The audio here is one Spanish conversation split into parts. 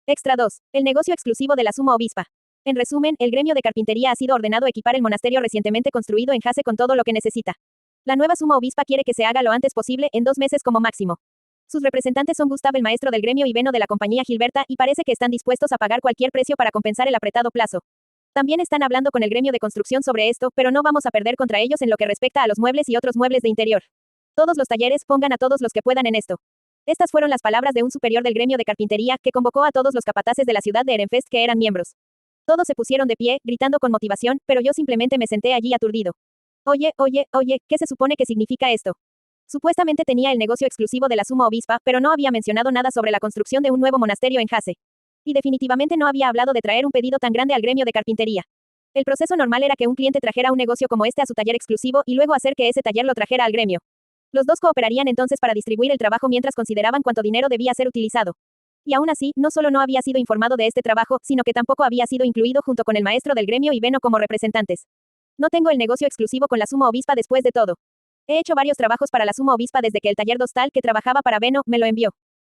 Extra 2. El negocio exclusivo de la suma obispa. En resumen, el gremio de carpintería ha sido ordenado equipar el monasterio recientemente construido en Hase con todo lo que necesita. La nueva suma obispa quiere que se haga lo antes posible, en 2 meses como máximo. Sus representantes son Gustav el maestro del gremio y Beno de la compañía Gilberta, y parece que están dispuestos a pagar cualquier precio para compensar el apretado plazo. También están hablando con el gremio de construcción sobre esto, pero no vamos a perder contra ellos en lo que respecta a los muebles y otros muebles de interior. Todos los talleres, pongan a todos los que puedan en esto. Estas fueron las palabras de un superior del gremio de carpintería, que convocó a todos los capataces de la ciudad de Ehrenfest que eran miembros. Todos se pusieron de pie, gritando con motivación, pero yo simplemente me senté allí aturdido. Oye, ¿qué se supone que significa esto? Supuestamente tenía el negocio exclusivo de la suma obispa, pero no había mencionado nada sobre la construcción de un nuevo monasterio en Hase. Y definitivamente no había hablado de traer un pedido tan grande al gremio de carpintería. El proceso normal era que un cliente trajera un negocio como este a su taller exclusivo y luego hacer que ese taller lo trajera al gremio. Los dos cooperarían entonces para distribuir el trabajo mientras consideraban cuánto dinero debía ser utilizado. Y aún así, no solo no había sido informado de este trabajo, sino que tampoco había sido incluido junto con el maestro del gremio y Beno como representantes. No tengo el negocio exclusivo con la suma obispa después de todo. He hecho varios trabajos para la suma obispa desde que el taller Dostal que trabajaba para Beno me lo envió.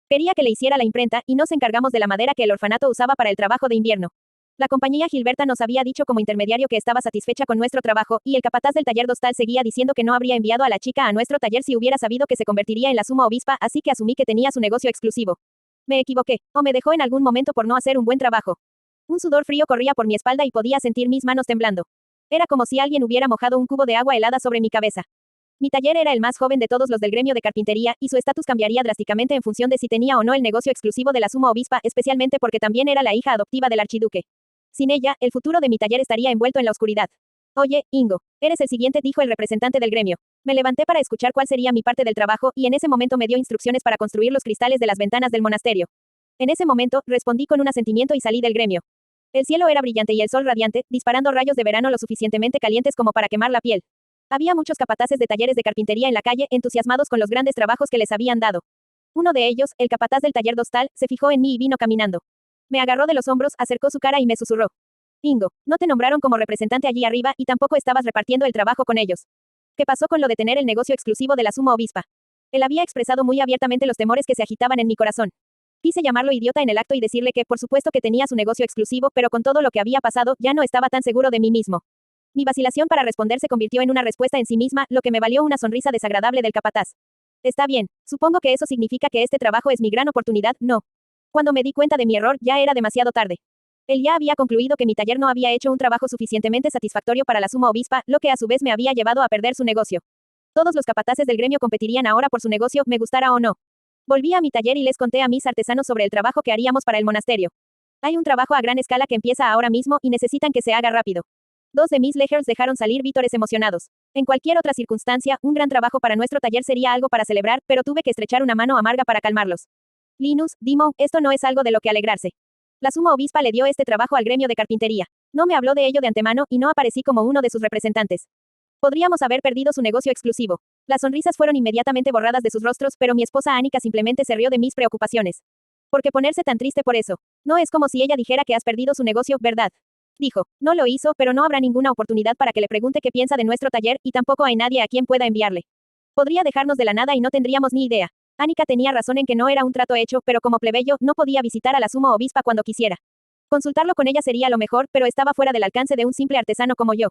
Quería que le hiciera la imprenta, y nos encargamos de la madera que el orfanato usaba para el trabajo de invierno. La compañía Gilberta nos había dicho como intermediario que estaba satisfecha con nuestro trabajo, y el capataz del taller Dostal seguía diciendo que no habría enviado a la chica a nuestro taller si hubiera sabido que se convertiría en la suma obispa, así que asumí que tenía su negocio exclusivo. Me equivoqué, o me dejó en algún momento por no hacer un buen trabajo. Un sudor frío corría por mi espalda y podía sentir mis manos temblando. Era como si alguien hubiera mojado un cubo de agua helada sobre mi cabeza. Mi taller era el más joven de todos los del gremio de carpintería, y su estatus cambiaría drásticamente en función de si tenía o no el negocio exclusivo de la suma obispa, especialmente porque también era la hija adoptiva del archiduque. Sin ella, el futuro de mi taller estaría envuelto en la oscuridad. Oye, Ingo, eres el siguiente, dijo el representante del gremio. Me levanté para escuchar cuál sería mi parte del trabajo, y en ese momento me dio instrucciones para construir los cristales de las ventanas del monasterio. En ese momento, respondí con un asentimiento y salí del gremio. El cielo era brillante y el sol radiante, disparando rayos de verano lo suficientemente calientes como para quemar la piel. Había muchos capataces de talleres de carpintería en la calle, entusiasmados con los grandes trabajos que les habían dado. Uno de ellos, el capataz del taller Dostal, se fijó en mí y vino caminando. Me agarró de los hombros, acercó su cara y me susurró. Ingo, no te nombraron como representante allí arriba y tampoco estabas repartiendo el trabajo con ellos. ¿Qué pasó con lo de tener el negocio exclusivo de la suma obispa? Él había expresado muy abiertamente los temores que se agitaban en mi corazón. Quise llamarlo idiota en el acto y decirle que, por supuesto que tenía su negocio exclusivo, pero con todo lo que había pasado, ya no estaba tan seguro de mí mismo. Mi vacilación para responder se convirtió en una respuesta en sí misma, lo que me valió una sonrisa desagradable del capataz. Está bien, supongo que eso significa que este trabajo es mi gran oportunidad, ¿no? Cuando me di cuenta de mi error, ya era demasiado tarde. Él ya había concluido que mi taller no había hecho un trabajo suficientemente satisfactorio para la suma obispa, lo que a su vez me había llevado a perder su negocio. Todos los capataces del gremio competirían ahora por su negocio, me gustara o no. Volví a mi taller y les conté a mis artesanos sobre el trabajo que haríamos para el monasterio. Hay un trabajo a gran escala que empieza ahora mismo y necesitan que se haga rápido. 2 de mis legers dejaron salir vítores emocionados. En cualquier otra circunstancia, un gran trabajo para nuestro taller sería algo para celebrar, pero tuve que estrechar una mano amarga para calmarlos. Linus, Dimo, esto no es algo de lo que alegrarse. La suma obispa le dio este trabajo al gremio de carpintería. No me habló de ello de antemano y no aparecí como uno de sus representantes. Podríamos haber perdido su negocio exclusivo. Las sonrisas fueron inmediatamente borradas de sus rostros, pero mi esposa Annika simplemente se rió de mis preocupaciones. ¿Por qué ponerse tan triste por eso? No es como si ella dijera que has perdido su negocio, ¿verdad? Dijo. No lo hizo, pero no habrá ninguna oportunidad para que le pregunte qué piensa de nuestro taller, y tampoco hay nadie a quien pueda enviarle. Podría dejarnos de la nada y no tendríamos ni idea. Annika tenía razón en que no era un trato hecho, pero como plebeyo, no podía visitar a la suma obispa cuando quisiera. Consultarlo con ella sería lo mejor, pero estaba fuera del alcance de un simple artesano como yo.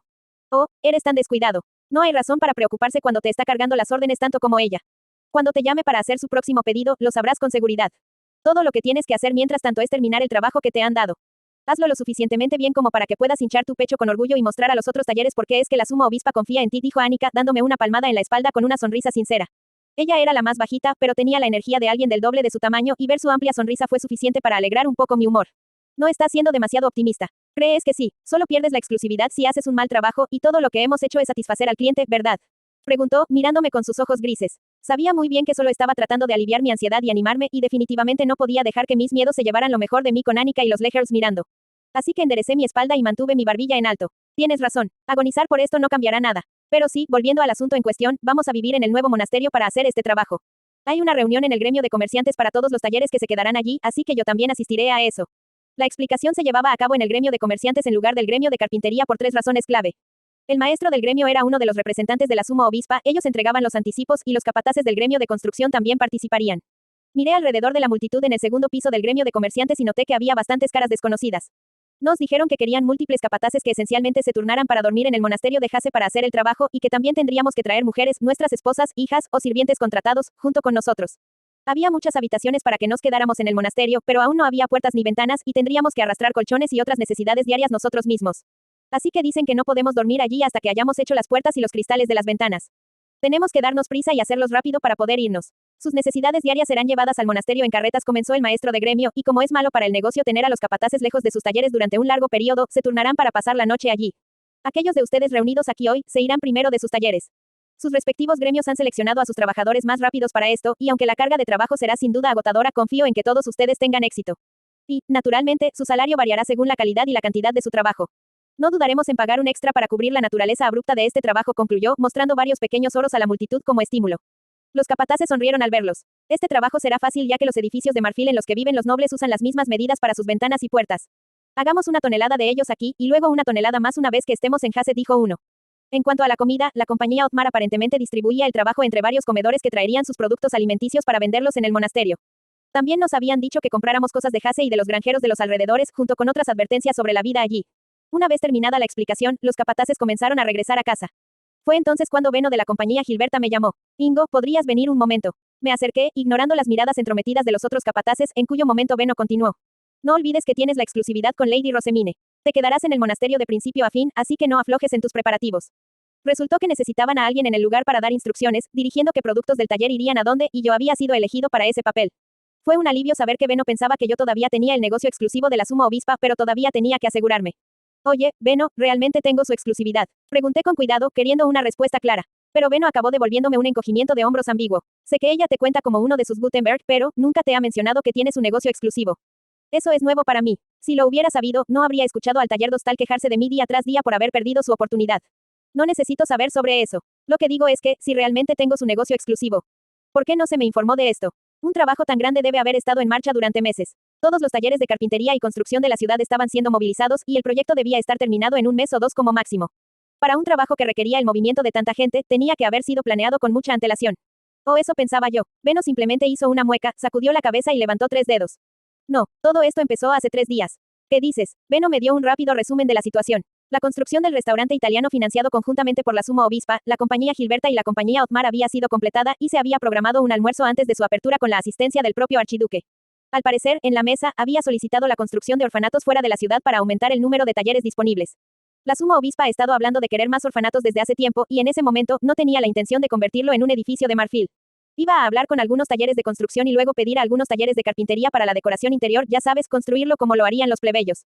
Oh, eres tan descuidado. No hay razón para preocuparse cuando te está cargando las órdenes tanto como ella. Cuando te llame para hacer su próximo pedido, lo sabrás con seguridad. Todo lo que tienes que hacer mientras tanto es terminar el trabajo que te han dado. Hazlo lo suficientemente bien como para que puedas hinchar tu pecho con orgullo y mostrar a los otros talleres por qué es que la suma obispa confía en ti, dijo Annika, dándome una palmada en la espalda con una sonrisa sincera. Ella era la más bajita, pero tenía la energía de alguien del doble de su tamaño, y ver su amplia sonrisa fue suficiente para alegrar un poco mi humor. No estás siendo demasiado optimista. Crees que sí, solo pierdes la exclusividad si haces un mal trabajo, y todo lo que hemos hecho es satisfacer al cliente, ¿verdad? Preguntó, mirándome con sus ojos grises. Sabía muy bien que solo estaba tratando de aliviar mi ansiedad y animarme, y definitivamente no podía dejar que mis miedos se llevaran lo mejor de mí con Annika y los legers mirando. Así que enderecé mi espalda y mantuve mi barbilla en alto. Tienes razón, agonizar por esto no cambiará nada. Pero sí, volviendo al asunto en cuestión, vamos a vivir en el nuevo monasterio para hacer este trabajo. Hay una reunión en el gremio de comerciantes para todos los talleres que se quedarán allí, así que yo también asistiré a eso. La explicación se llevaba a cabo en el gremio de comerciantes en lugar del gremio de carpintería por 3 razones clave. El maestro del gremio era uno de los representantes de la suma obispa, ellos entregaban los anticipos y los capataces del gremio de construcción también participarían. Miré alrededor de la multitud en el segundo piso del gremio de comerciantes y noté que había bastantes caras desconocidas. Nos dijeron que querían múltiples capataces que esencialmente se turnaran para dormir en el monasterio de Hase para hacer el trabajo y que también tendríamos que traer mujeres, nuestras esposas, hijas o sirvientes contratados, junto con nosotros. Había muchas habitaciones para que nos quedáramos en el monasterio, pero aún no había puertas ni ventanas y tendríamos que arrastrar colchones y otras necesidades diarias nosotros mismos. Así que dicen que no podemos dormir allí hasta que hayamos hecho las puertas y los cristales de las ventanas. Tenemos que darnos prisa y hacerlos rápido para poder irnos. Sus necesidades diarias serán llevadas al monasterio en carretas, comenzó el maestro de gremio, y como es malo para el negocio tener a los capataces lejos de sus talleres durante un largo periodo, se turnarán para pasar la noche allí. Aquellos de ustedes reunidos aquí hoy, se irán primero de sus talleres. Sus respectivos gremios han seleccionado a sus trabajadores más rápidos para esto, y aunque la carga de trabajo será sin duda agotadora, confío en que todos ustedes tengan éxito. Y, naturalmente, su salario variará según la calidad y la cantidad de su trabajo. No dudaremos en pagar un extra para cubrir la naturaleza abrupta de este trabajo, concluyó, mostrando varios pequeños oros a la multitud como estímulo. Los capataces sonrieron al verlos. Este trabajo será fácil ya que los edificios de marfil en los que viven los nobles usan las mismas medidas para sus ventanas y puertas. Hagamos 1 tonelada de ellos aquí, y luego 1 tonelada más una vez que estemos en Hase, dijo uno. En cuanto a la comida, la compañía Otmar aparentemente distribuía el trabajo entre varios comedores que traerían sus productos alimenticios para venderlos en el monasterio. También nos habían dicho que compráramos cosas de Hase y de los granjeros de los alrededores, junto con otras advertencias sobre la vida allí. Una vez terminada la explicación, los capataces comenzaron a regresar a casa. Fue entonces cuando Beno de la compañía Gilberta me llamó. Ingo, ¿podrías venir un momento? Me acerqué, ignorando las miradas entrometidas de los otros capataces, en cuyo momento Beno continuó. No olvides que tienes la exclusividad con Lady Rosemine. Te quedarás en el monasterio de principio a fin, así que no aflojes en tus preparativos. Resultó que necesitaban a alguien en el lugar para dar instrucciones, dirigiendo qué productos del taller irían a dónde, y yo había sido elegido para ese papel. Fue un alivio saber que Beno pensaba que yo todavía tenía el negocio exclusivo de la suma obispa, pero todavía tenía que asegurarme. Oye, Beno, ¿realmente tengo su exclusividad? Pregunté con cuidado, queriendo una respuesta clara. Pero Beno acabó devolviéndome un encogimiento de hombros ambiguo. Sé que ella te cuenta como uno de sus Gutenberg, pero nunca te ha mencionado que tiene su negocio exclusivo. Eso es nuevo para mí. Si lo hubiera sabido, no habría escuchado al taller Dostal quejarse de mí día tras día por haber perdido su oportunidad. No necesito saber sobre eso. Lo que digo es que, si realmente tengo su negocio exclusivo, ¿por qué no se me informó de esto? Un trabajo tan grande debe haber estado en marcha durante meses. Todos los talleres de carpintería y construcción de la ciudad estaban siendo movilizados y el proyecto debía estar terminado en un mes o dos como máximo. Para un trabajo que requería el movimiento de tanta gente, tenía que haber sido planeado con mucha antelación. O eso pensaba yo. Beno simplemente hizo una mueca, sacudió la cabeza y levantó 3 dedos. No, todo esto empezó hace 3 días. ¿Qué dices? Beno me dio un rápido resumen de la situación. La construcción del restaurante italiano financiado conjuntamente por la Suma Obispa, la compañía Gilberta y la compañía Otmar había sido completada y se había programado un almuerzo antes de su apertura con la asistencia del propio archiduque. Al parecer, en la mesa, había solicitado la construcción de orfanatos fuera de la ciudad para aumentar el número de talleres disponibles. La Suma Obispa ha estado hablando de querer más orfanatos desde hace tiempo y en ese momento no tenía la intención de convertirlo en un edificio de marfil. Iba a hablar con algunos talleres de construcción y luego pedir a algunos talleres de carpintería para la decoración interior, ya sabes, construirlo como lo harían los plebeyos.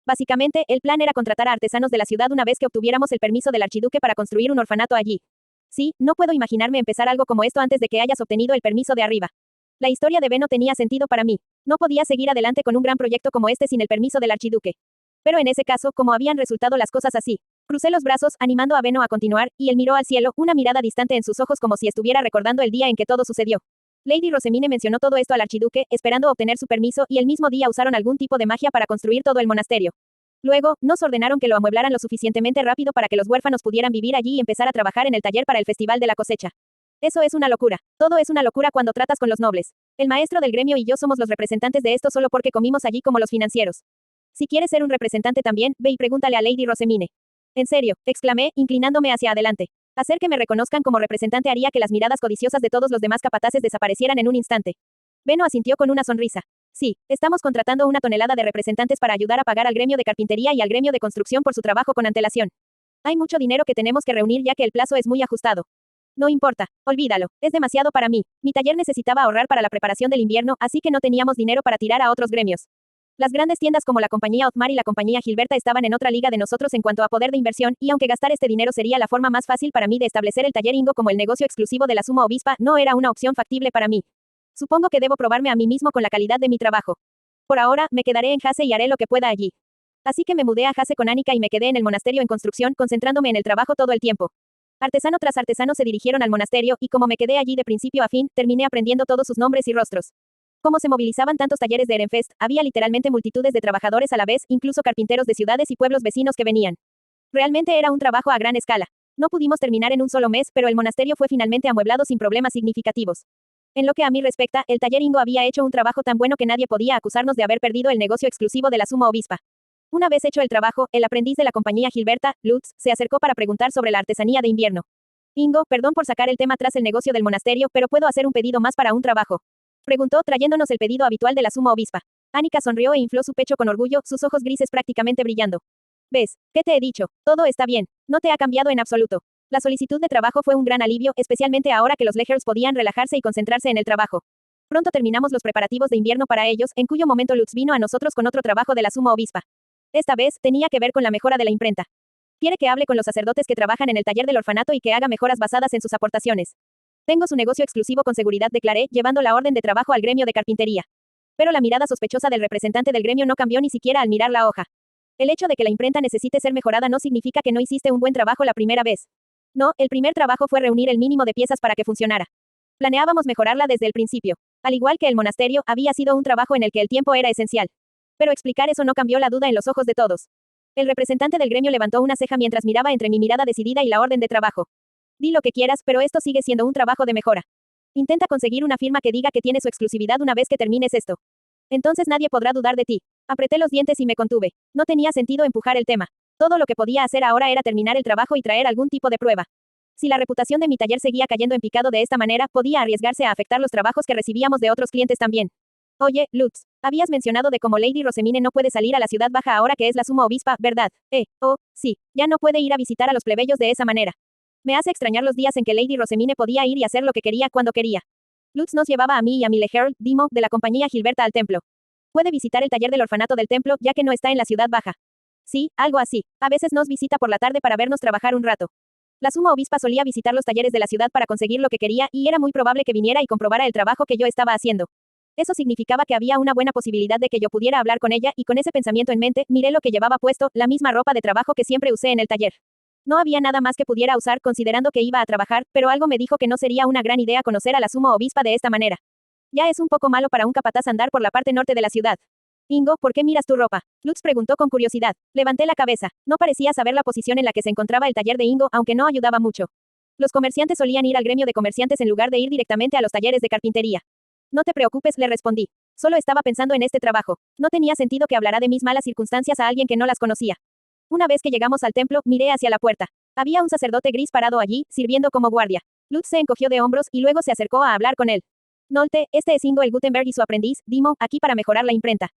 Básicamente, el plan era contratar a artesanos de la ciudad una vez que obtuviéramos el permiso del archiduque para construir un orfanato allí. Sí, no puedo imaginarme empezar algo como esto antes de que hayas obtenido el permiso de arriba. La historia de Beno tenía sentido para mí. No podía seguir adelante con un gran proyecto como este sin el permiso del archiduque. Pero en ese caso, ¿cómo habían resultado las cosas así? Crucé los brazos, animando a Beno a continuar, y él miró al cielo, una mirada distante en sus ojos como si estuviera recordando el día en que todo sucedió. Lady Rosemine mencionó todo esto al archiduque, esperando obtener su permiso, y el mismo día usaron algún tipo de magia para construir todo el monasterio. Luego, nos ordenaron que lo amueblaran lo suficientemente rápido para que los huérfanos pudieran vivir allí y empezar a trabajar en el taller para el Festival de la Cosecha. Eso es una locura. Todo es una locura cuando tratas con los nobles. El maestro del gremio y yo somos los representantes de esto solo porque comimos allí como los financieros. Si quieres ser un representante también, ve y pregúntale a Lady Rosemine. En serio, exclamé, inclinándome hacia adelante. Hacer que me reconozcan como representante haría que las miradas codiciosas de todos los demás capataces desaparecieran en un instante. Beno asintió con una sonrisa. Sí, estamos contratando 1 tonelada de representantes para ayudar a pagar al gremio de carpintería y al gremio de construcción por su trabajo con antelación. Hay mucho dinero que tenemos que reunir ya que el plazo es muy ajustado. No importa, olvídalo, es demasiado para mí. Mi taller necesitaba ahorrar para la preparación del invierno, así que no teníamos dinero para tirar a otros gremios. Las grandes tiendas como la compañía Otmar y la compañía Gilberta estaban en otra liga de nosotros en cuanto a poder de inversión, y aunque gastar este dinero sería la forma más fácil para mí de establecer el taller Ingo como el negocio exclusivo de la Suma Obispa, no era una opción factible para mí. Supongo que debo probarme a mí mismo con la calidad de mi trabajo. Por ahora, me quedaré en Hase y haré lo que pueda allí. Así que me mudé a Hase con Annika y me quedé en el monasterio en construcción, concentrándome en el trabajo todo el tiempo. Artesano tras artesano se dirigieron al monasterio, y como me quedé allí de principio a fin, terminé aprendiendo todos sus nombres y rostros. Como se movilizaban tantos talleres de Ehrenfest, había literalmente multitudes de trabajadores a la vez, incluso carpinteros de ciudades y pueblos vecinos que venían. Realmente era un trabajo a gran escala. No pudimos terminar en un solo mes, pero el monasterio fue finalmente amueblado sin problemas significativos. En lo que a mí respecta, el taller Ingo había hecho un trabajo tan bueno que nadie podía acusarnos de haber perdido el negocio exclusivo de la suma obispa. Una vez hecho el trabajo, el aprendiz de la compañía Gilberta, Lutz, se acercó para preguntar sobre la artesanía de invierno. Ingo, perdón por sacar el tema tras el negocio del monasterio, pero ¿puedo hacer un pedido más para un trabajo? Preguntó, trayéndonos el pedido habitual de la suma obispa. Annika sonrió e infló su pecho con orgullo, sus ojos grises prácticamente brillando. ¿Ves? ¿Qué te he dicho? Todo está bien. No te ha cambiado en absoluto. La solicitud de trabajo fue un gran alivio, especialmente ahora que los Legers podían relajarse y concentrarse en el trabajo. Pronto terminamos los preparativos de invierno para ellos, en cuyo momento Lutz vino a nosotros con otro trabajo de la suma obispa. Esta vez, tenía que ver con la mejora de la imprenta. Quiere que hable con los sacerdotes que trabajan en el taller del orfanato y que haga mejoras basadas en sus aportaciones. Tengo su negocio exclusivo con seguridad, declaré, llevando la orden de trabajo al gremio de carpintería. Pero la mirada sospechosa del representante del gremio no cambió ni siquiera al mirar la hoja. El hecho de que la imprenta necesite ser mejorada no significa que no hiciste un buen trabajo la primera vez. No, el primer trabajo fue reunir el mínimo de piezas para que funcionara. Planeábamos mejorarla desde el principio. Al igual que el monasterio, había sido un trabajo en el que el tiempo era esencial. Pero explicar eso no cambió la duda en los ojos de todos. El representante del gremio levantó una ceja mientras miraba entre mi mirada decidida y la orden de trabajo. Di lo que quieras, pero esto sigue siendo un trabajo de mejora. Intenta conseguir una firma que diga que tiene su exclusividad una vez que termines esto. Entonces nadie podrá dudar de ti. Apreté los dientes y me contuve. No tenía sentido empujar el tema. Todo lo que podía hacer ahora era terminar el trabajo y traer algún tipo de prueba. Si la reputación de mi taller seguía cayendo en picado de esta manera, podía arriesgarse a afectar los trabajos que recibíamos de otros clientes también. Oye, Lutz, habías mencionado de cómo Lady Rosemine no puede salir a la ciudad baja ahora que es la suma obispa, ¿verdad? Oh, sí, ya no puede ir a visitar a los plebeyos de esa manera. Me hace extrañar los días en que Lady Rosemine podía ir y hacer lo que quería cuando quería. Lutz nos llevaba a mí y a Mile Herald, Dimo, de la compañía Gilberta al templo. Puede visitar el taller del orfanato del templo, ya que no está en la ciudad baja. Sí, algo así. A veces nos visita por la tarde para vernos trabajar un rato. La suma obispa solía visitar los talleres de la ciudad para conseguir lo que quería, y era muy probable que viniera y comprobara el trabajo que yo estaba haciendo. Eso significaba que había una buena posibilidad de que yo pudiera hablar con ella, y con ese pensamiento en mente, miré lo que llevaba puesto, la misma ropa de trabajo que siempre usé en el taller. No había nada más que pudiera usar considerando que iba a trabajar, pero algo me dijo que no sería una gran idea conocer a la suma obispa de esta manera. Ya es un poco malo para un capataz andar por la parte norte de la ciudad. Ingo, ¿por qué miras tu ropa? Lutz preguntó con curiosidad. Levanté la cabeza. No parecía saber la posición en la que se encontraba el taller de Ingo, aunque no ayudaba mucho. Los comerciantes solían ir al gremio de comerciantes en lugar de ir directamente a los talleres de carpintería. No te preocupes, le respondí. Solo estaba pensando en este trabajo. No tenía sentido que hablara de mis malas circunstancias a alguien que no las conocía. Una vez que llegamos al templo, miré hacia la puerta. Había un sacerdote gris parado allí, sirviendo como guardia. Lutz se encogió de hombros y luego se acercó a hablar con él. Nolte, este es Ingo el Gutenberg y su aprendiz, Dimo, aquí para mejorar la imprenta.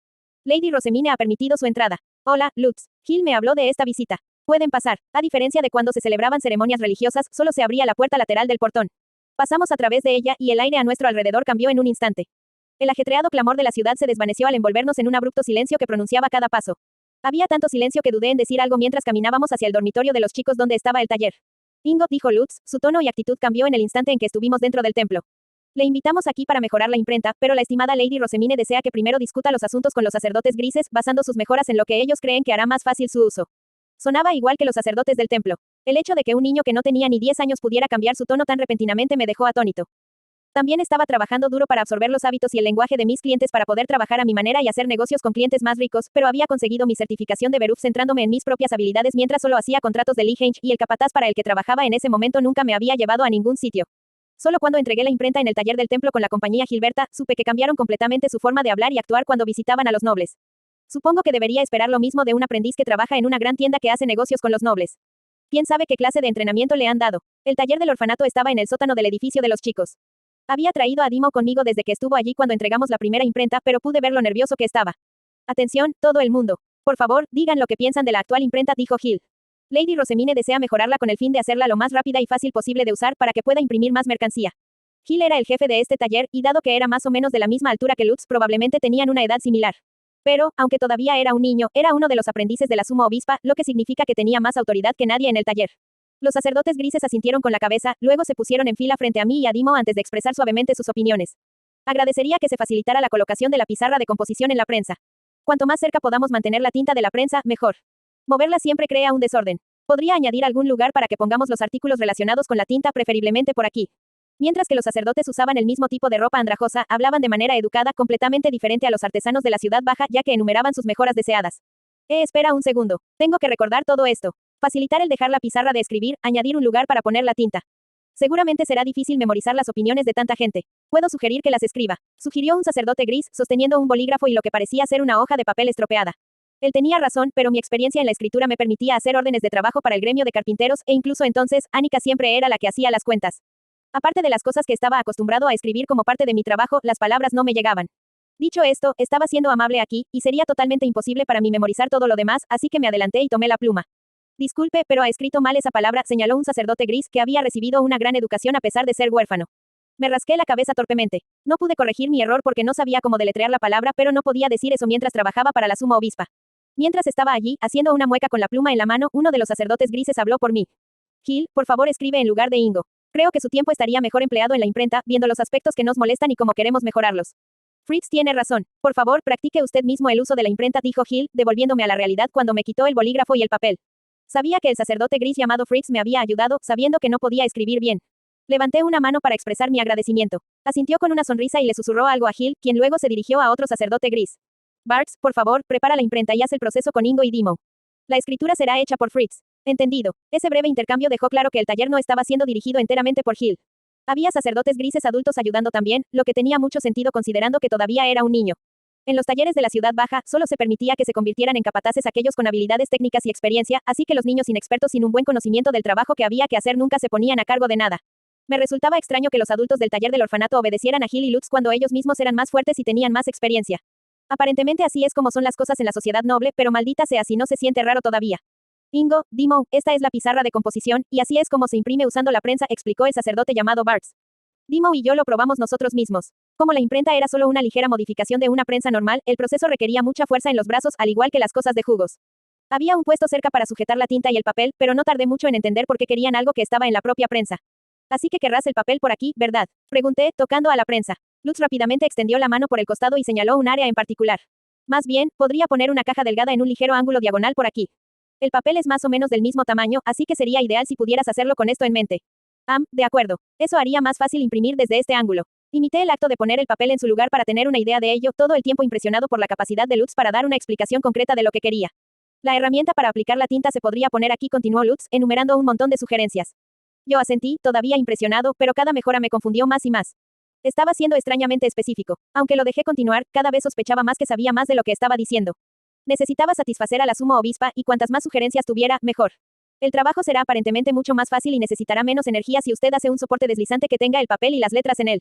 Lady Rosemine ha permitido su entrada. Hola, Lutz. Gil me habló de esta visita. Pueden pasar. A diferencia de cuando se celebraban ceremonias religiosas, solo se abría la puerta lateral del portón. Pasamos a través de ella y el aire a nuestro alrededor cambió en un instante. El ajetreado clamor de la ciudad se desvaneció al envolvernos en un abrupto silencio que pronunciaba cada paso. Había tanto silencio que dudé en decir algo mientras caminábamos hacia el dormitorio de los chicos donde estaba el taller. Ingo, dijo Lutz, su tono y actitud cambió en el instante en que estuvimos dentro del templo. Le invitamos aquí para mejorar la imprenta, pero la estimada Lady Rosemine desea que primero discuta los asuntos con los sacerdotes grises, basando sus mejoras en lo que ellos creen que hará más fácil su uso. Sonaba igual que los sacerdotes del templo. El hecho de que un niño que no tenía ni 10 años pudiera cambiar su tono tan repentinamente me dejó atónito. También estaba trabajando duro para absorber los hábitos y el lenguaje de mis clientes para poder trabajar a mi manera y hacer negocios con clientes más ricos, pero había conseguido mi certificación de Beruf centrándome en mis propias habilidades mientras solo hacía contratos de Lee Henge, y el capataz para el que trabajaba en ese momento nunca me había llevado a ningún sitio. Solo cuando entregué la imprenta en el taller del templo con la compañía Gilberta, supe que cambiaron completamente su forma de hablar y actuar cuando visitaban a los nobles. Supongo que debería esperar lo mismo de un aprendiz que trabaja en una gran tienda que hace negocios con los nobles. ¿Quién sabe qué clase de entrenamiento le han dado? El taller del orfanato estaba en el sótano del edificio de los chicos. Había traído a Dimo conmigo desde que estuvo allí cuando entregamos la primera imprenta, pero pude ver lo nervioso que estaba. Atención, todo el mundo. Por favor, digan lo que piensan de la actual imprenta, dijo Gil. Lady Rosemine desea mejorarla con el fin de hacerla lo más rápida y fácil posible de usar para que pueda imprimir más mercancía. Gil era el jefe de este taller, y dado que era más o menos de la misma altura que Lutz, probablemente tenían una edad similar. Pero, aunque todavía era un niño, era uno de los aprendices de la suma obispa, lo que significa que tenía más autoridad que nadie en el taller. Los sacerdotes grises asintieron con la cabeza, luego se pusieron en fila frente a mí y a Dimo antes de expresar suavemente sus opiniones. Agradecería que se facilitara la colocación de la pizarra de composición en la prensa. Cuanto más cerca podamos mantener la tinta de la prensa, mejor. Moverla siempre crea un desorden. Podría añadir algún lugar para que pongamos los artículos relacionados con la tinta, preferiblemente por aquí. Mientras que los sacerdotes usaban el mismo tipo de ropa andrajosa, hablaban de manera educada, completamente diferente a los artesanos de la ciudad baja, ya que enumeraban sus mejoras deseadas. Espera un segundo. Tengo que recordar todo esto. Facilitar el dejar la pizarra de escribir, añadir un lugar para poner la tinta. Seguramente será difícil memorizar las opiniones de tanta gente. Puedo sugerir que las escriba, sugirió un sacerdote gris, sosteniendo un bolígrafo y lo que parecía ser una hoja de papel estropeada. Él tenía razón, pero mi experiencia en la escritura me permitía hacer órdenes de trabajo para el gremio de carpinteros, e incluso entonces, Annika siempre era la que hacía las cuentas. Aparte de las cosas que estaba acostumbrado a escribir como parte de mi trabajo, las palabras no me llegaban. Dicho esto, estaba siendo amable aquí, y sería totalmente imposible para mí memorizar todo lo demás, así que me adelanté y tomé la pluma. Disculpe, pero ha escrito mal esa palabra, señaló un sacerdote gris que había recibido una gran educación a pesar de ser huérfano. Me rasqué la cabeza torpemente. No pude corregir mi error porque no sabía cómo deletrear la palabra, pero no podía decir eso mientras trabajaba para la suma obispa. Mientras estaba allí, haciendo una mueca con la pluma en la mano, uno de los sacerdotes grises habló por mí. Gil, por favor escribe en lugar de Ingo. Creo que su tiempo estaría mejor empleado en la imprenta, viendo los aspectos que nos molestan y cómo queremos mejorarlos. Fritz tiene razón. Por favor, practique usted mismo el uso de la imprenta, dijo Gil, devolviéndome a la realidad cuando me quitó el bolígrafo y el papel. Sabía que el sacerdote gris llamado Fritz me había ayudado, sabiendo que no podía escribir bien. Levanté una mano para expresar mi agradecimiento. Asintió con una sonrisa y le susurró algo a Gil, quien luego se dirigió a otro sacerdote gris. Barks, por favor, prepara la imprenta y haz el proceso con Ingo y Dimo. La escritura será hecha por Fritz. Entendido. Ese breve intercambio dejó claro que el taller no estaba siendo dirigido enteramente por Gil. Había sacerdotes grises adultos ayudando también, lo que tenía mucho sentido considerando que todavía era un niño. En los talleres de la ciudad baja, solo se permitía que se convirtieran en capataces aquellos con habilidades técnicas y experiencia, así que los niños inexpertos sin un buen conocimiento del trabajo que había que hacer nunca se ponían a cargo de nada. Me resultaba extraño que los adultos del taller del orfanato obedecieran a Gil y Lutz cuando ellos mismos eran más fuertes y tenían más experiencia. Aparentemente así es como son las cosas en la sociedad noble, pero maldita sea si no se siente raro todavía. Ingo, Dimo, esta es la pizarra de composición, y así es como se imprime usando la prensa, explicó el sacerdote llamado Barks. Dimo y yo lo probamos nosotros mismos. Como la imprenta era solo una ligera modificación de una prensa normal, el proceso requería mucha fuerza en los brazos, al igual que las cosas de jugos. Había un puesto cerca para sujetar la tinta y el papel, pero no tardé mucho en entender por qué querían algo que estaba en la propia prensa. Así que querrás el papel por aquí, ¿verdad? Pregunté, tocando a la prensa. Lutz rápidamente extendió la mano por el costado y señaló un área en particular. Más bien, podría poner una caja delgada en un ligero ángulo diagonal por aquí. El papel es más o menos del mismo tamaño, así que sería ideal si pudieras hacerlo con esto en mente. De acuerdo. Eso haría más fácil imprimir desde este ángulo. Imité el acto de poner el papel en su lugar para tener una idea de ello, todo el tiempo impresionado por la capacidad de Lutz para dar una explicación concreta de lo que quería. La herramienta para aplicar la tinta se podría poner aquí, continuó Lutz, enumerando un montón de sugerencias. Yo asentí, todavía impresionado, pero cada mejora me confundió más y más. Estaba siendo extrañamente específico. Aunque lo dejé continuar, cada vez sospechaba más que sabía más de lo que estaba diciendo. Necesitaba satisfacer a la suma obispa, y cuantas más sugerencias tuviera, mejor. El trabajo será aparentemente mucho más fácil y necesitará menos energía si usted hace un soporte deslizante que tenga el papel y las letras en él.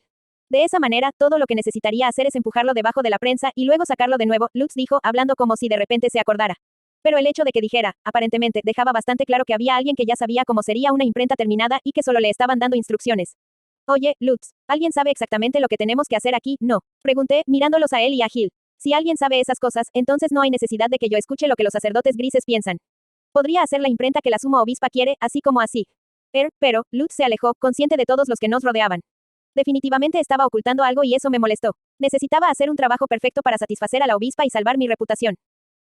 De esa manera, todo lo que necesitaría hacer es empujarlo debajo de la prensa y luego sacarlo de nuevo, Lutz dijo, hablando como si de repente se acordara. Pero el hecho de que dijera, aparentemente, dejaba bastante claro que había alguien que ya sabía cómo sería una imprenta terminada y que solo le estaban dando instrucciones. Oye, Lutz, ¿alguien sabe exactamente lo que tenemos que hacer aquí? No. Pregunté, mirándolos a él y a Gil. Si alguien sabe esas cosas, entonces no hay necesidad de que yo escuche lo que los sacerdotes grises piensan. Podría hacer la imprenta que la suma obispa quiere, así como así. Pero, Lutz se alejó, consciente de todos los que nos rodeaban. Definitivamente estaba ocultando algo y eso me molestó. Necesitaba hacer un trabajo perfecto para satisfacer a la obispa y salvar mi reputación.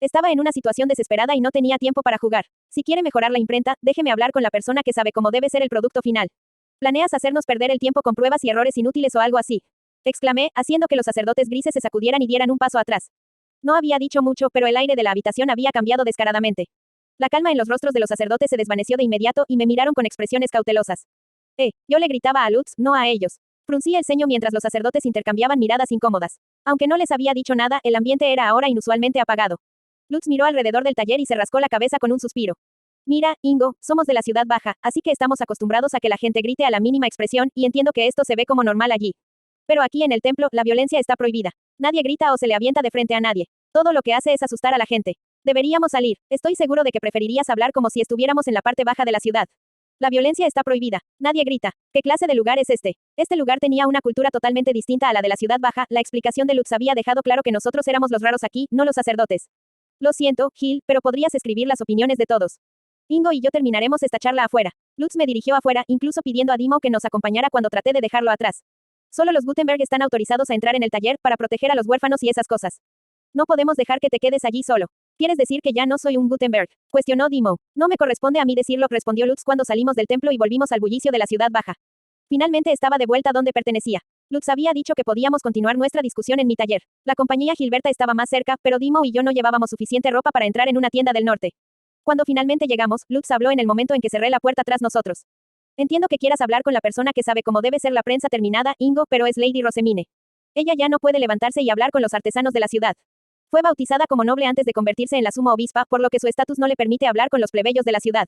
Estaba en una situación desesperada y no tenía tiempo para jugar. Si quiere mejorar la imprenta, déjeme hablar con la persona que sabe cómo debe ser el producto final. ¿Planeas hacernos perder el tiempo con pruebas y errores inútiles o algo así? Exclamé, haciendo que los sacerdotes grises se sacudieran y dieran un paso atrás. No había dicho mucho, pero el aire de la habitación había cambiado descaradamente. La calma en los rostros de los sacerdotes se desvaneció de inmediato y me miraron con expresiones cautelosas. Yo le gritaba a Lutz, no a ellos. Fruncí el ceño mientras los sacerdotes intercambiaban miradas incómodas. Aunque no les había dicho nada, el ambiente era ahora inusualmente apagado. Lutz miró alrededor del taller y se rascó la cabeza con un suspiro. Mira, Ingo, somos de la ciudad baja, así que estamos acostumbrados a que la gente grite a la mínima expresión, y entiendo que esto se ve como normal allí. Pero aquí en el templo, la violencia está prohibida. Nadie grita o se le avienta de frente a nadie. Todo lo que hace es asustar a la gente. Deberíamos salir. Estoy seguro de que preferirías hablar como si estuviéramos en la parte baja de la ciudad. La violencia está prohibida. Nadie grita. ¿Qué clase de lugar es este? Este lugar tenía una cultura totalmente distinta a la de la ciudad baja. La explicación de Lutz había dejado claro que nosotros éramos los raros aquí, no los sacerdotes. Lo siento, Gil, pero podrías escribir las opiniones de todos. Ingo y yo terminaremos esta charla afuera. Lutz me dirigió afuera, incluso pidiendo a Dimo que nos acompañara cuando traté de dejarlo atrás. Solo los Gutenberg están autorizados a entrar en el taller para proteger a los huérfanos y esas cosas. No podemos dejar que te quedes allí solo. ¿Quieres decir que ya no soy un Gutenberg? Cuestionó Dimo. No me corresponde a mí decirlo, respondió Lutz cuando salimos del templo y volvimos al bullicio de la ciudad baja. Finalmente estaba de vuelta donde pertenecía. Lutz había dicho que podíamos continuar nuestra discusión en mi taller. La compañía Gilberta estaba más cerca, pero Dimo y yo no llevábamos suficiente ropa para entrar en una tienda del norte. Cuando finalmente llegamos, Lutz habló en el momento en que cerré la puerta tras nosotros. Entiendo que quieras hablar con la persona que sabe cómo debe ser la prensa terminada, Ingo, pero es Lady Rosemine. Ella ya no puede levantarse y hablar con los artesanos de la ciudad. Fue bautizada como noble antes de convertirse en la suma obispa, por lo que su estatus no le permite hablar con los plebeyos de la ciudad.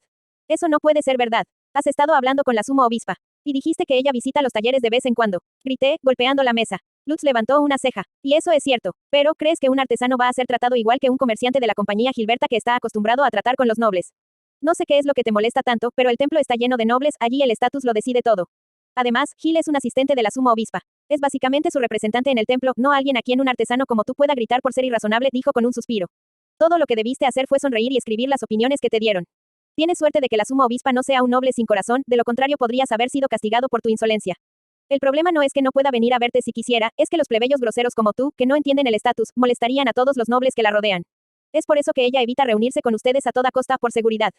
Eso no puede ser verdad. Has estado hablando con la suma obispa. Y dijiste que ella visita los talleres de vez en cuando. Grité, golpeando la mesa. Lutz levantó una ceja. Y eso es cierto. Pero, ¿crees que un artesano va a ser tratado igual que un comerciante de la compañía Gilberta que está acostumbrado a tratar con los nobles? No sé qué es lo que te molesta tanto, pero el templo está lleno de nobles, allí el estatus lo decide todo. Además, Gil es un asistente de la suma obispa. Es básicamente su representante en el templo, no alguien a quien un artesano como tú pueda gritar por ser irrazonable, dijo con un suspiro. Todo lo que debiste hacer fue sonreír y escribir las opiniones que te dieron. Tienes suerte de que la suma obispa no sea un noble sin corazón, de lo contrario podrías haber sido castigado por tu insolencia. El problema no es que no pueda venir a verte si quisiera, es que los plebeyos groseros como tú, que no entienden el estatus, molestarían a todos los nobles que la rodean. Es por eso que ella evita reunirse con ustedes a toda costa por seguridad.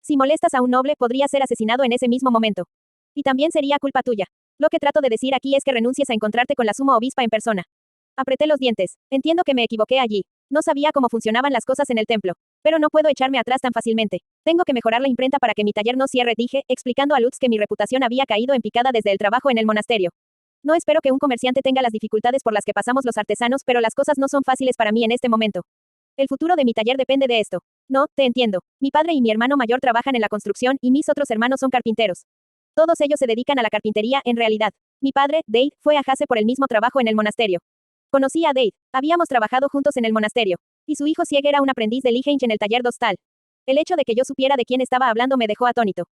Si molestas a un noble, podría ser asesinado en ese mismo momento. Y también sería culpa tuya. Lo que trato de decir aquí es que renuncies a encontrarte con la suma obispa en persona. Apreté los dientes. Entiendo que me equivoqué allí. No sabía cómo funcionaban las cosas en el templo. Pero no puedo echarme atrás tan fácilmente. Tengo que mejorar la imprenta para que mi taller no cierre, dije, explicando a Lutz que mi reputación había caído en picada desde el trabajo en el monasterio. No espero que un comerciante tenga las dificultades por las que pasamos los artesanos, pero las cosas no son fáciles para mí en este momento. El futuro de mi taller depende de esto. No, te entiendo. Mi padre y mi hermano mayor trabajan en la construcción y mis otros hermanos son carpinteros. Todos ellos se dedican a la carpintería, en realidad. Mi padre, Dave, fue a Hase por el mismo trabajo en el monasterio. Conocí a Dave. Habíamos trabajado juntos en el monasterio. Y su hijo Sieg era un aprendiz de Lichenge en el taller Dostal. El hecho de que yo supiera de quién estaba hablando me dejó atónito.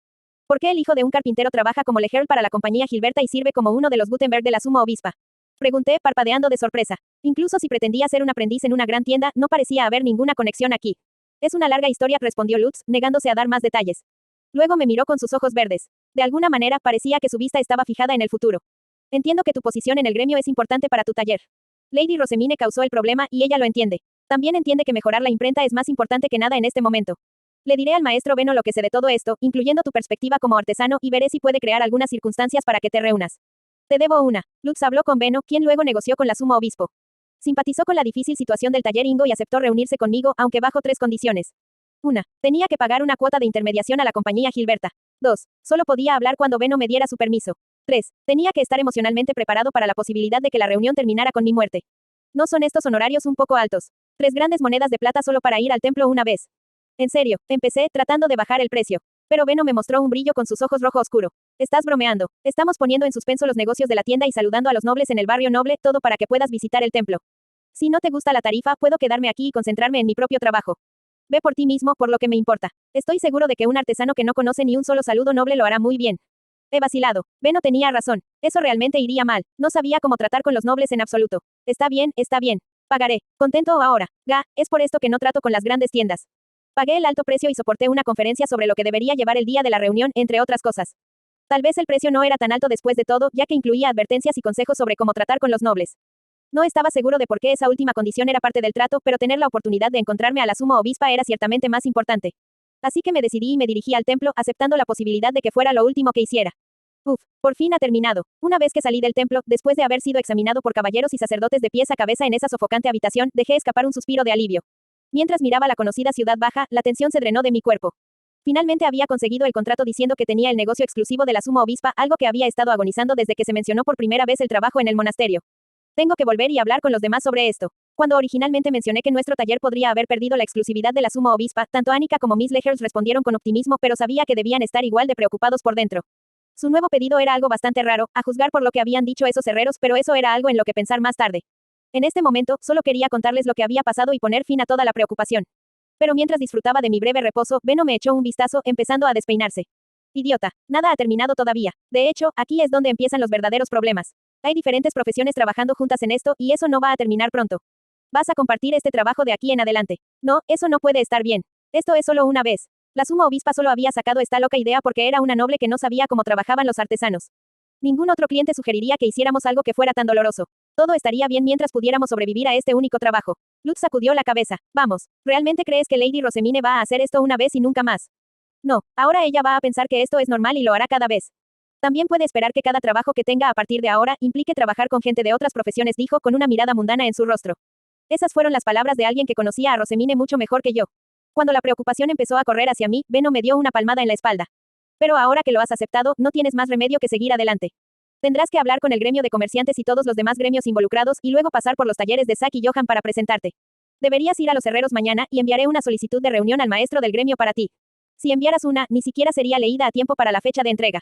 ¿Por qué el hijo de un carpintero trabaja como leherl para la compañía Gilberta y sirve como uno de los Gutenberg de la suma obispa? Pregunté, parpadeando de sorpresa. Incluso si pretendía ser un aprendiz en una gran tienda, no parecía haber ninguna conexión aquí. Es una larga historia, respondió Lutz, negándose a dar más detalles. Luego me miró con sus ojos verdes. De alguna manera, parecía que su vista estaba fijada en el futuro. Entiendo que tu posición en el gremio es importante para tu taller. Lady Rosemine causó el problema y ella lo entiende. También entiende que mejorar la imprenta es más importante que nada en este momento. Le diré al maestro Beno lo que sé de todo esto, incluyendo tu perspectiva como artesano, y veré si puede crear algunas circunstancias para que te reúnas. Te debo una. Lutz habló con Beno, quien luego negoció con la suma obispo. Simpatizó con la difícil situación del taller Ingo y aceptó reunirse conmigo, aunque bajo 3 condiciones. 1. Tenía que pagar una cuota de intermediación a la compañía Gilberta. 2. Solo podía hablar cuando Beno me diera su permiso. 3. Tenía que estar emocionalmente preparado para la posibilidad de que la reunión terminara con mi muerte. ¿No son estos honorarios un poco altos? 3 grandes monedas de plata solo para ir al templo una vez. En serio, empecé, tratando de bajar el precio. Pero Beno me mostró un brillo con sus ojos rojo oscuro. Estás bromeando. Estamos poniendo en suspenso los negocios de la tienda y saludando a los nobles en el barrio noble, todo para que puedas visitar el templo. Si no te gusta la tarifa, puedo quedarme aquí y concentrarme en mi propio trabajo. Ve por ti mismo, por lo que me importa. Estoy seguro de que un artesano que no conoce ni un solo saludo noble lo hará muy bien. He vacilado. Beno tenía razón. Eso realmente iría mal. No sabía cómo tratar con los nobles en absoluto. Está bien, está bien. Pagaré. ¿Contento ahora? Es por esto que no trato con las grandes tiendas. Pagué el alto precio y soporté una conferencia sobre lo que debería llevar el día de la reunión, entre otras cosas. Tal vez el precio no era tan alto después de todo, ya que incluía advertencias y consejos sobre cómo tratar con los nobles. No estaba seguro de por qué esa última condición era parte del trato, pero tener la oportunidad de encontrarme a la suma obispa era ciertamente más importante. Así que me decidí y me dirigí al templo, aceptando la posibilidad de que fuera lo último que hiciera. Uf, por fin ha terminado. Una vez que salí del templo, después de haber sido examinado por caballeros y sacerdotes de pies a cabeza en esa sofocante habitación, dejé escapar un suspiro de alivio. Mientras miraba la conocida ciudad baja, la tensión se drenó de mi cuerpo. Finalmente había conseguido el contrato diciendo que tenía el negocio exclusivo de la suma obispa, algo que había estado agonizando desde que se mencionó por primera vez el trabajo en el monasterio. Tengo que volver y hablar con los demás sobre esto. Cuando originalmente mencioné que nuestro taller podría haber perdido la exclusividad de la suma obispa, tanto Annika como Miss Lehers respondieron con optimismo, pero sabía que debían estar igual de preocupados por dentro. Su nuevo pedido era algo bastante raro, a juzgar por lo que habían dicho esos herreros, pero eso era algo en lo que pensar más tarde. En este momento, solo quería contarles lo que había pasado y poner fin a toda la preocupación. Pero mientras disfrutaba de mi breve reposo, Beno me echó un vistazo, empezando a despeinarse. Idiota, nada ha terminado todavía. De hecho, aquí es donde empiezan los verdaderos problemas. Hay diferentes profesiones trabajando juntas en esto, y eso no va a terminar pronto. Vas a compartir este trabajo de aquí en adelante. No, eso no puede estar bien. Esto es solo una vez. La suma obispa solo había sacado esta loca idea porque era una noble que no sabía cómo trabajaban los artesanos. Ningún otro cliente sugeriría que hiciéramos algo que fuera tan doloroso. Todo estaría bien mientras pudiéramos sobrevivir a este único trabajo. Lutz sacudió la cabeza. Vamos, ¿realmente crees que Lady Rosemine va a hacer esto una vez y nunca más? No, ahora ella va a pensar que esto es normal y lo hará cada vez. También puede esperar que cada trabajo que tenga a partir de ahora implique trabajar con gente de otras profesiones, dijo con una mirada mundana en su rostro. Esas fueron las palabras de alguien que conocía a Rosemine mucho mejor que yo. Cuando la preocupación empezó a correr hacia mí, Beno me dio una palmada en la espalda. Pero ahora que lo has aceptado, no tienes más remedio que seguir adelante. Tendrás que hablar con el gremio de comerciantes y todos los demás gremios involucrados y luego pasar por los talleres de Zack y Johan para presentarte. Deberías ir a los herreros mañana y enviaré una solicitud de reunión al maestro del gremio para ti. Si enviaras una, ni siquiera sería leída a tiempo para la fecha de entrega.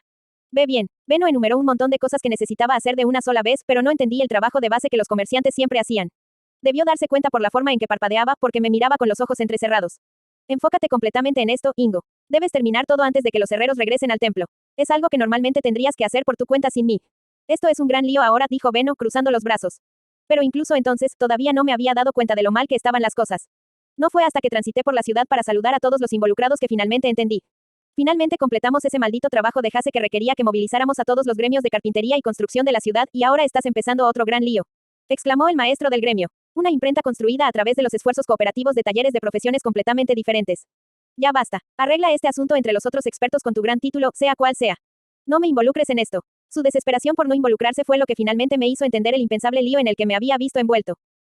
Ve bien, Beno enumeró un montón de cosas que necesitaba hacer de una sola vez, pero no entendí el trabajo de base que los comerciantes siempre hacían. Debió darse cuenta por la forma en que parpadeaba, porque me miraba con los ojos entrecerrados. Enfócate completamente en esto, Ingo. Debes terminar todo antes de que los herreros regresen al templo. Es algo que normalmente tendrías que hacer por tu cuenta sin mí. Esto es un gran lío ahora, dijo Beno, cruzando los brazos. Pero incluso entonces, todavía no me había dado cuenta de lo mal que estaban las cosas. No fue hasta que transité por la ciudad para saludar a todos los involucrados que finalmente entendí. Finalmente completamos ese maldito trabajo de Hase que requería que movilizáramos a todos los gremios de carpintería y construcción de la ciudad, y ahora estás empezando otro gran lío. Exclamó el maestro del gremio. Una imprenta construida a través de los esfuerzos cooperativos de talleres de profesiones completamente diferentes. Ya basta. Arregla este asunto entre los otros expertos con tu gran título, sea cual sea. No me involucres en esto. Su desesperación por no involucrarse fue lo que finalmente me hizo entender el impensable lío en el que me había visto envuelto.